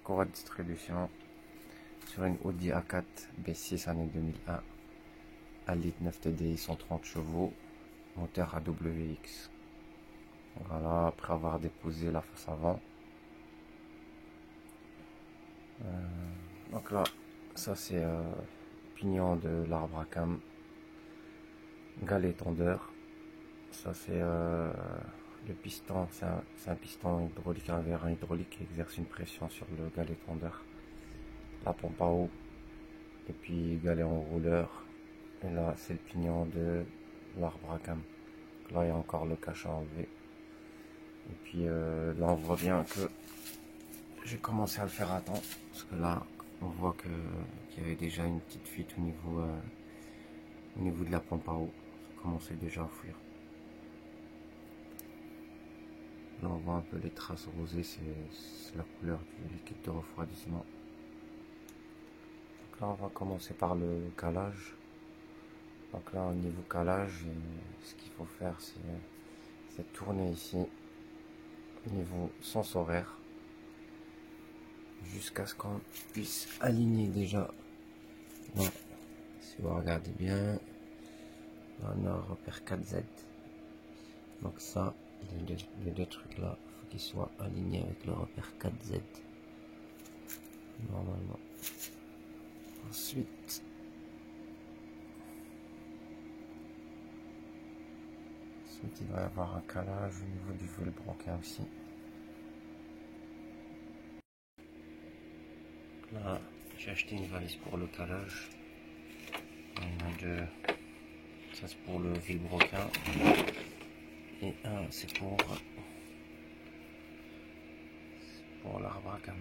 courroie de distribution sur une Audi A4 B6 année 2001, 1,9 Litre TDI 130 chevaux, moteur AWX. Voilà, après avoir déposé la face avant. Donc là, ça c'est pignon de l'arbre à cam, galet tondeur. Ça c'est le piston, c'est un piston hydraulique, un vérin hydraulique qui exerce une pression sur le galet tondeur. La pompe à eau, et puis galet enrouleur. Et là c'est le pignon de l'arbre à cam. Là il y a encore le cache à enlever. Et puis là on voit bien que j'ai commencé à le faire à temps, parce que là on voit qu'il y avait déjà une petite fuite au niveau de la pompe à eau. Ça commençait déjà à fuir. Là on voit un peu les traces rosées, c'est la couleur du liquide de refroidissement. Donc là on va commencer par le calage. Donc là au niveau calage, ce qu'il faut faire c'est tourner ici au niveau sens horaire jusqu'à ce qu'on puisse aligner déjà. Voilà. Si vous regardez bien, là on a un repère 4Z. Donc ça, les deux trucs là, il faut qu'ils soient alignés avec le repère 4Z. Normalement. Ensuite, il va y avoir un calage au niveau du vol bronquin aussi. Là, j'ai acheté une valise pour le calage. Il y en a deux. Ça c'est pour le vilebrequin. Et un c'est pour l'arbre à cam.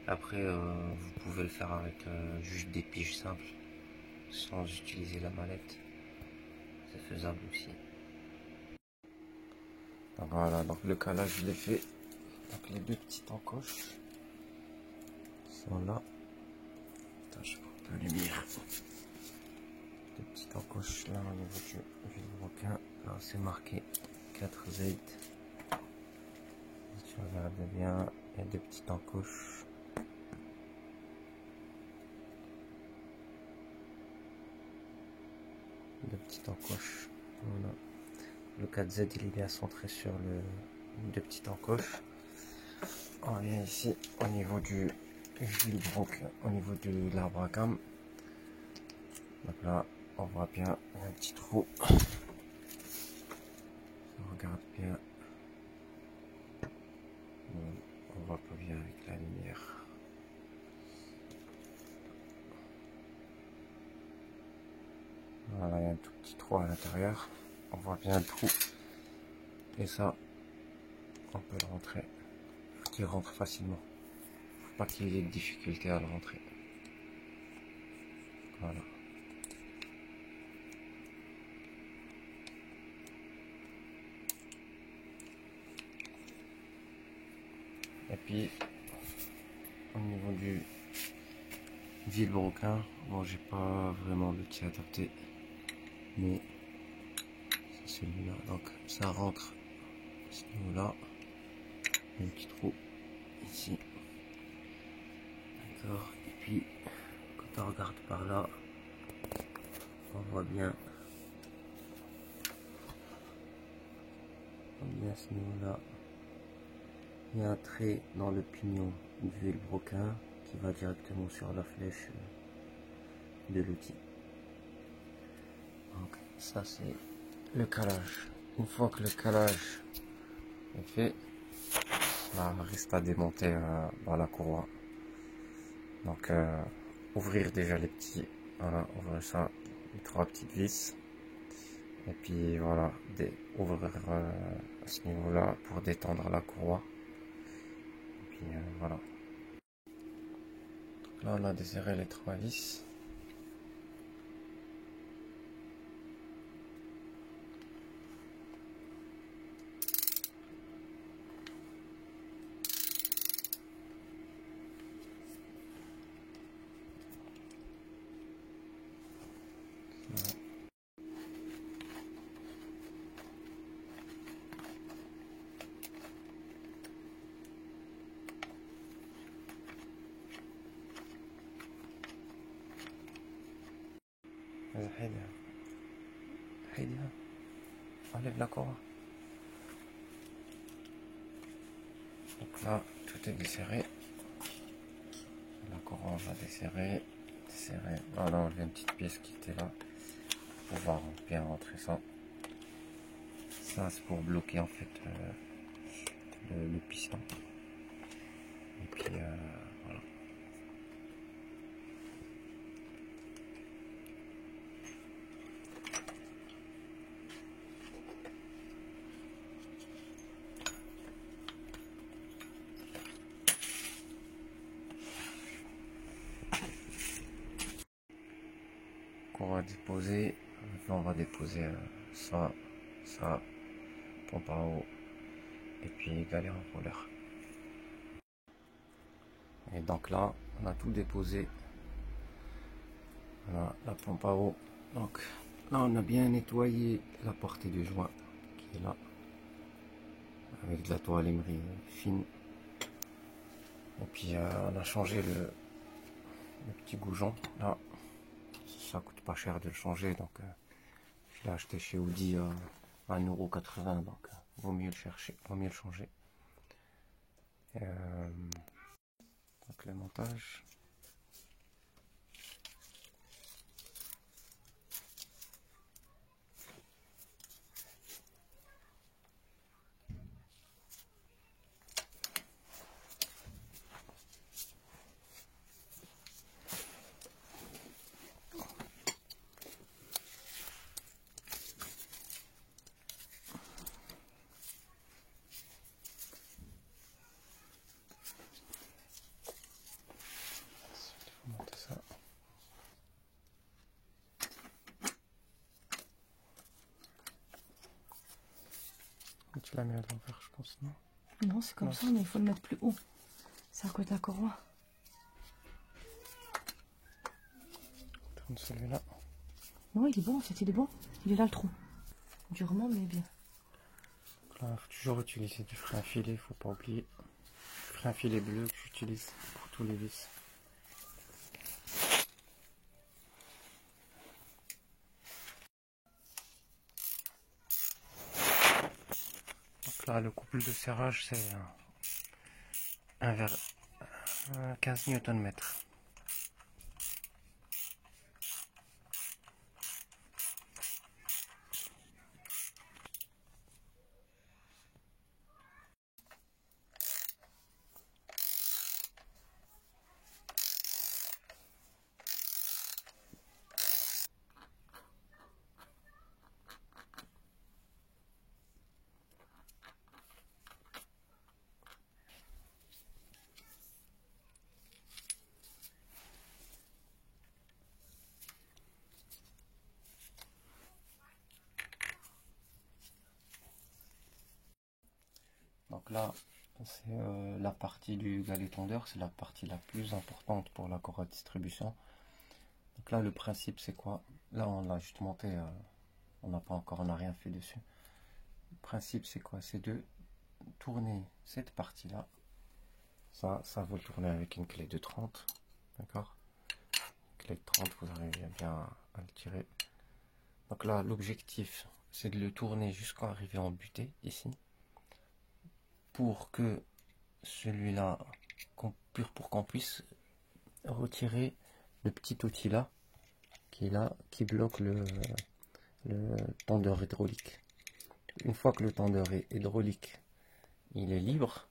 Après, vous pouvez le faire avec juste des piges simples, sans utiliser la mallette. C'est faisable aussi. Donc voilà, donc le calage je l'ai fait. Donc les deux petites encoches sont là. Attends, je prends la lumière. Deux petites encoches là au niveau du vilebrequin. Là c'est marqué 4Z. Si tu regardes bien, il y a deux petites encoches. Deux petites encoches. Voilà. Le 4Z il est bien centré sur les deux petites encoches. On vient ici au niveau du vilebrequin, au niveau de l'arbre à cam. Donc là, on voit bien un petit trou. Si on regarde bien, on voit pas bien avec la lumière. Voilà, il y a un tout petit trou à l'intérieur. On voit bien le trou. Et ça, on peut le rentrer. Faut qu'il rentre facilement. Faut pas qu'il y ait de difficulté à le rentrer. Voilà. Et puis, au niveau du vilebrequin, bon, j'ai pas vraiment l'outil adapté, mais c'est celui-là. Donc, ça rentre à ce niveau-là. Un petit trou ici. D'accord. Et puis, quand on regarde par là, on voit bien à ce niveau-là. Il y a un trait dans le pignon du vilebrequin qui va directement sur la flèche de l'outil. Donc ça c'est le calage. Une fois que le calage est fait, bah, reste à démonter la courroie. Donc ouvrir déjà les petits, voilà, ouvrir ça, les trois petites vis. Et puis voilà, ouvrir à ce niveau-là pour détendre la courroie. Et puis voilà. Là on a desserré les trois vis. enlève la courroie. Donc là, tout est desserré. La courroie, on va desserrer. On a enlevé une petite pièce qui était là pour pouvoir bien rentrer ça. Ça, c'est pour bloquer en fait le piston. Et puis voilà. On va déposer, on va déposer ça, pompe à eau et puis galère en roller. Et donc là, on a tout déposé. Voilà, la pompe à eau. Donc là, on a bien nettoyé la partie du joint qui est là, avec de la toile émerie fine. Et puis on a changé le petit goujon là. Ça coûte pas cher de le changer, donc je l'ai acheté chez Audi à 1,80 €, donc vaut mieux le chercher, vaut mieux le changer. Donc le montage. Ça. Tu l'as mis à l'envers, je pense, non? Non, c'est comme ça, mais il faut le mettre plus haut. C'est à côté de la courroie. Tourne celui-là. Non, il est bon, en fait, il est bon. Il est là le trou. Durement, mais bien. Donc là, il faut toujours utiliser du frein filet, faut pas oublier. Frein filet bleu que j'utilise pour tous les vis. Donc là, le couple de serrage, c'est 1 vers 15 Nm. Donc là, c'est la partie du galet tondeur, c'est la partie la plus importante pour la courroie de distribution. Donc là, le principe, c'est quoi? Là, on l'a juste monté, on n'a rien fait dessus. Le principe, c'est quoi? C'est de tourner cette partie-là. Ça, vous le tournez avec une clé de 30, d'accord? Clé de 30, vous arrivez bien à le tirer. Donc là, l'objectif, c'est de le tourner jusqu'à arriver en butée, ici. Pour que celui-là, pour qu'on puisse retirer le petit outil là, qui est là, qui bloque le tendeur hydraulique. Une fois que le tendeur hydraulique, il est libre,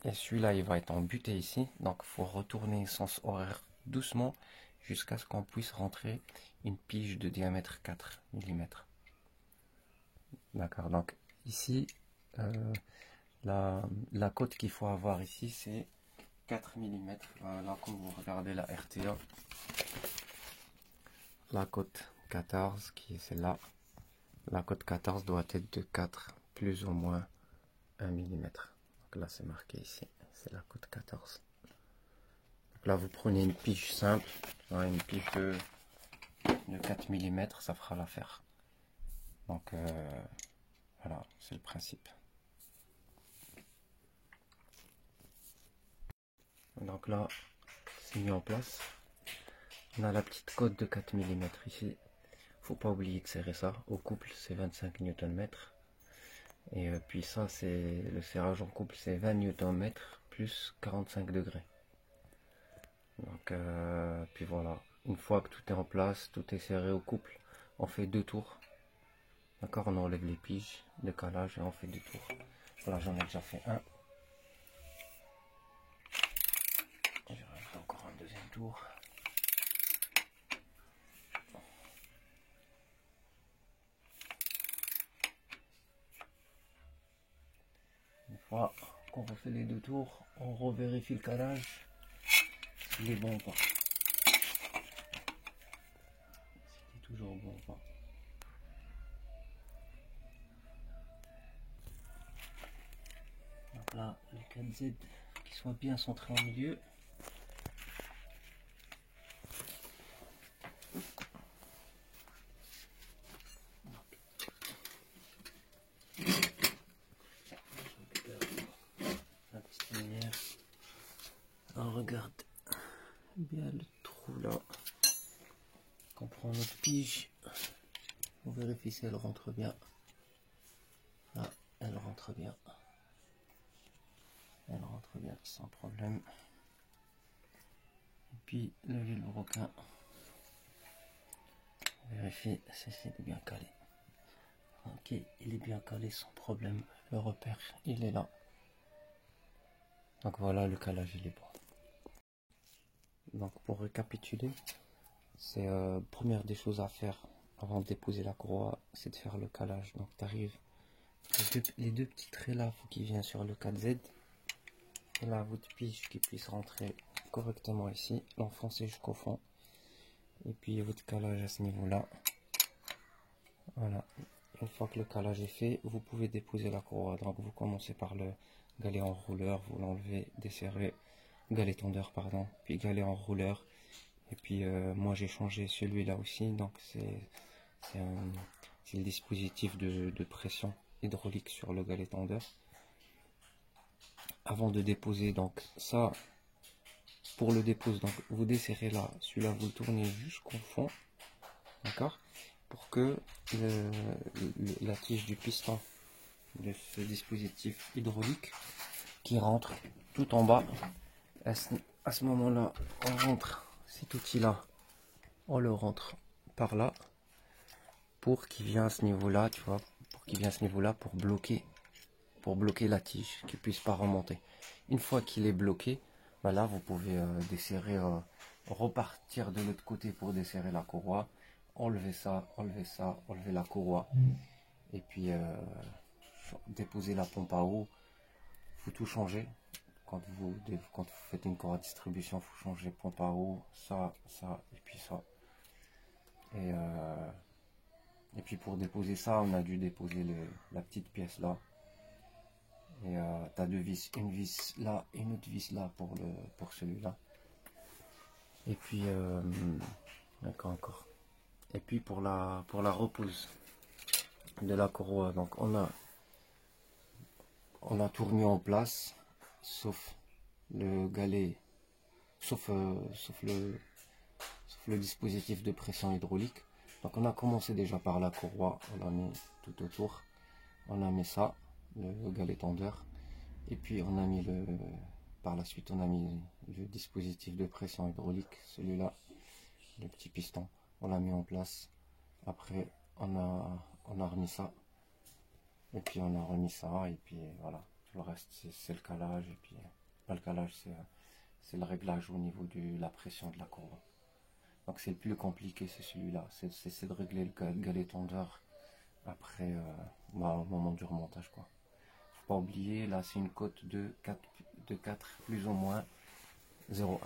et celui-là, il va être en butée ici, donc il faut retourner sens horaire doucement, jusqu'à ce qu'on puisse rentrer une pige de diamètre 4 mm. D'accord, donc ici, la cote qu'il faut avoir ici, c'est 4 mm. Là, comme vous regardez la RTA, la cote 14, qui est celle-là, la cote 14 doit être de 4 plus ou moins 1 mm. Donc là, c'est marqué ici, c'est la cote 14. Donc là, vous prenez une pige simple, une pige de 4 mm, ça fera l'affaire. Donc voilà, c'est le principe. Donc là, c'est mis en place. On a la petite cote de 4 mm ici. Il faut pas oublier de serrer ça. Au couple, c'est 25 Nm. Et puis ça, c'est le serrage en couple, c'est 20 Nm plus 45 degrés. Donc, puis voilà. Une fois que tout est en place, tout est serré au couple, on fait 2 tours. D'accord, on enlève les piges de calage et on fait 2 tours. Voilà, j'en ai déjà fait un. Je vais faire encore un deuxième tour. Une fois qu'on refait les 2 tours, on revérifie le calage, s'il est bon ou pas. S'il est toujours bon ou pas. Donc là, le 4Z qui soit bien centré au milieu. On regarde bien le trou là. On prend notre pige. On vérifie si elle rentre bien. Là, elle rentre bien. Elle rentre bien sans problème. Et puis le vilebrequin. On vérifie si c'est bien calé. Ok, il est bien calé sans problème. Le repère, il est là. Donc voilà, le calage, il est bon. Donc pour récapituler, c'est première des choses à faire avant de déposer la courroie, c'est de faire le calage. Donc tu arrives, les deux petits traits là, faut qu'ils viennent sur le 4Z. Et là, votre pige qui puisse rentrer correctement ici, l'enfoncer jusqu'au fond. Et puis votre calage à ce niveau-là. Voilà. Une fois que le calage est fait, vous pouvez déposer la courroie. Donc vous commencez par le galet enrouleur, vous l'enlevez, desserrez, galet tondeur pardon, puis galet enrouleur. Et puis moi j'ai changé celui-là aussi, donc c'est le dispositif de pression hydraulique sur le galet tondeur. Avant de déposer donc ça, pour le dépose, donc vous desserrez là, celui-là vous le tournez jusqu'au fond, d'accord, pour que la tige du piston de ce dispositif hydraulique qui rentre tout en bas, à ce moment-là, on rentre cet outil-là, on le rentre par là, pour qu'il vienne à ce niveau-là, tu vois, pour qu'il vienne à ce niveau-là pour bloquer la tige, qu'il puisse pas remonter. Une fois qu'il est bloqué, bah là vous pouvez desserrer, repartir de l'autre côté pour desserrer la courroie, enlever ça, enlever la courroie, et puis déposer la pompe à eau. Faut tout changer. Quand vous faites une courroie de distribution, il faut changer pompe à eau, ça, et puis ça. Et puis pour déposer ça, on a dû déposer la petite pièce là. Et tu as deux vis, une vis là et une autre vis là pour celui-là. Et puis, d'accord, encore. Et puis pour la repousse de la courroie, donc on a tout remis en place, sauf le galet, sauf le dispositif de pression hydraulique. Donc on a commencé déjà par la courroie, on l'a mis tout autour, on a mis ça, le galet tondeur, et puis on a mis par la suite on a mis le dispositif de pression hydraulique, celui-là, le petit piston, on l'a mis en place. Après on a remis ça, et puis on a remis ça, et puis voilà, tout le reste c'est le calage, et puis pas le calage, c'est le réglage au niveau de la pression de la courroie. Donc c'est le plus compliqué, c'est celui-là, c'est de régler le galet tondeur après au moment du remontage, quoi. Faut pas oublier, là c'est une cote de 4 plus ou moins 0,1,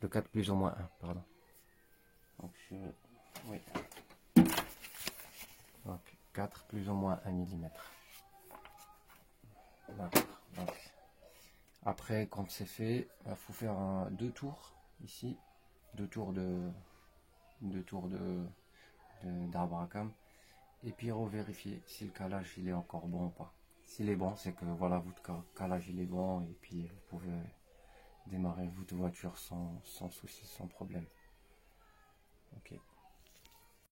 de 4 plus ou moins 1, pardon. Donc oui, donc 4 plus ou moins 1 mm. Donc après, quand c'est fait, il faut faire 2 tours ici, 2 tours d'arbre à cam, et puis revérifier si le calage il est encore bon ou pas. S'il est bon, c'est que voilà, votre calage il est bon, et puis vous pouvez démarrer votre voiture sans souci, sans problème.